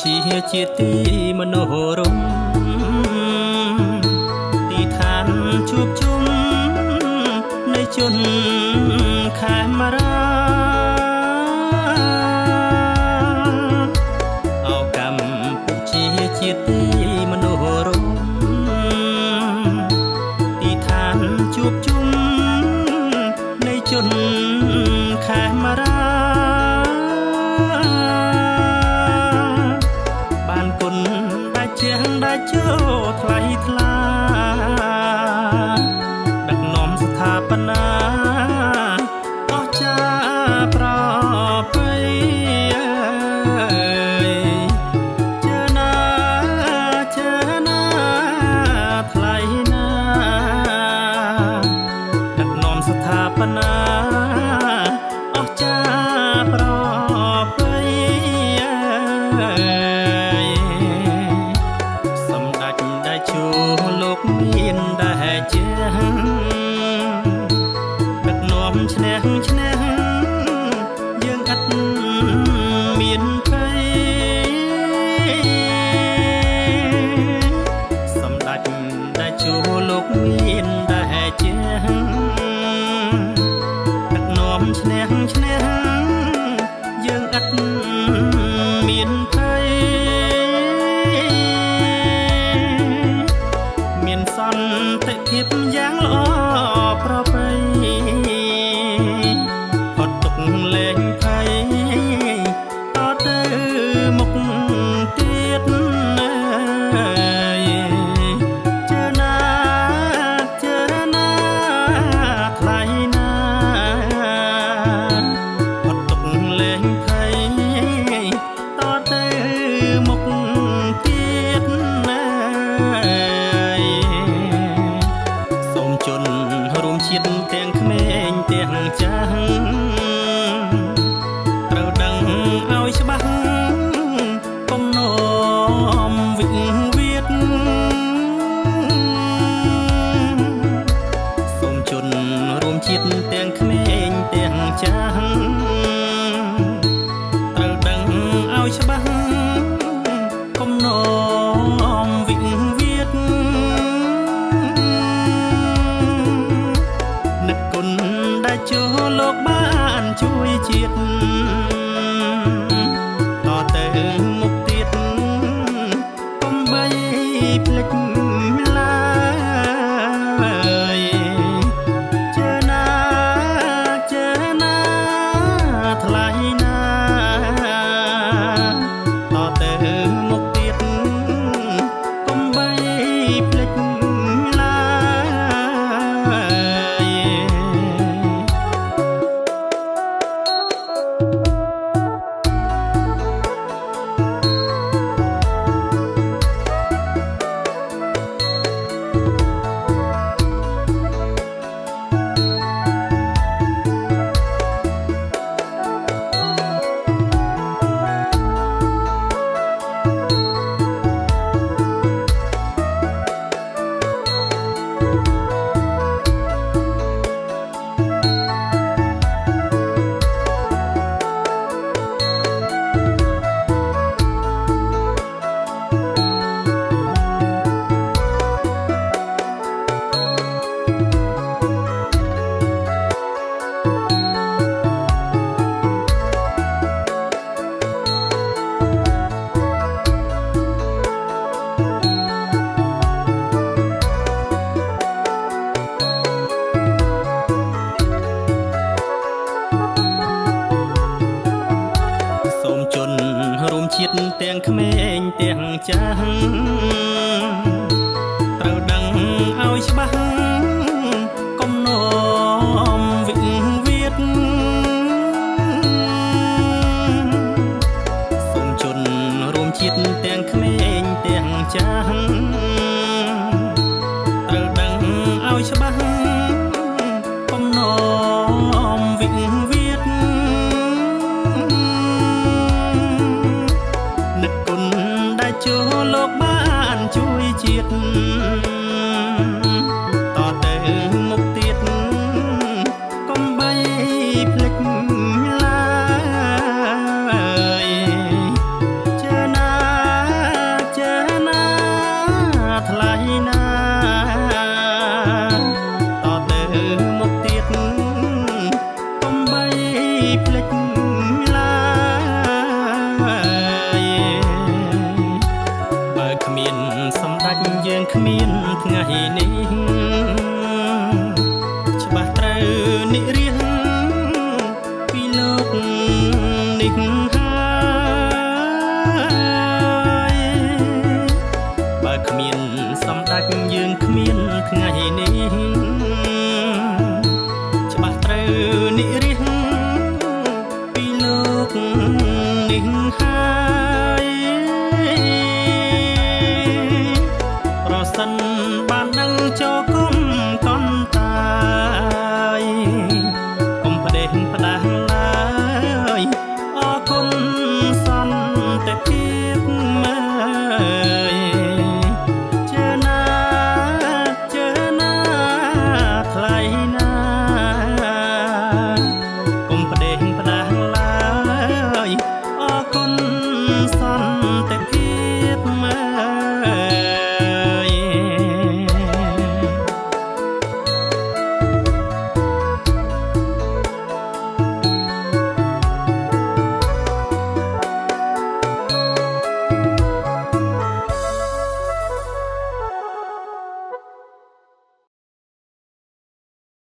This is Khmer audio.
ជាជាតិទីមនោរម្យទីឋានជួបជុំនៃជនខេមរាអោកម្ពុជាជាតិទីមនោរម្យទីឋានជួបជុំនៃជនខេមរាដែលចូលថ្លៃថ្លាដឹកនាំស្ថាបនាអស្ចារ្យប្រពៃជើណាថ្លៃណាដឹកនាំស្ថាបនាអស្ចារ្យប្រពៃលោកមានដែលជាដឹកនាំឈ្នះយើងអត់មានភ័យសម្ដេចដែលជួលោកមានដែលជាដឹកនាំឈ្នះយើងអត់មានភ័យសន្តិភាពយ៉ាងល្អប្រពៃផុតទុកលែងភ័យតទៅមុខទៀតជើណាថ្លៃណាផុតទុកលែងភ័យតទៅមុខទៀតជនរួមជាតិទាំងក្មេងទាំងចាស់ត្រូវដឹងឲ្យច្បាស់កុំនាំវិវាទសូមជនរួមជាតិទាំងក្មេងទាំងចាស់ត្រូវដឹងឲ្យច្បាស់កុំនាំវិវាទដែលចូលលោកបានជួយជាតិតទៅមុខទៀតកុំបីភ្លេចឡើយជើណាថ្លៃណាតទៅមុខទៀតកុំបីភ្លេចឡើយរួមជាតិទាំងក្មេងទាំងចាស់ត្រូវដឹងឲ្យច្បាស់កុំនាំវិវាទសូមជនរួមជាតិទាំងក្មេងទាំងចាស់ត្រូវដឹងឲ្យច្បាស់កុំនាំវិវាទនឹកគុណដែលចូលលោកបានជួយជាតិតទៅមុខទៀតកុំបីភ្លេចឡើយជើណា ភ្លេចឡើយបើគ្មានសម្ដេចយើងគ្មានថ្ងៃនេះច្បាស់ត្រូវនិរាសពីលោកនេះហើយបើគ្មានសម្ដេចយើងគ្មាន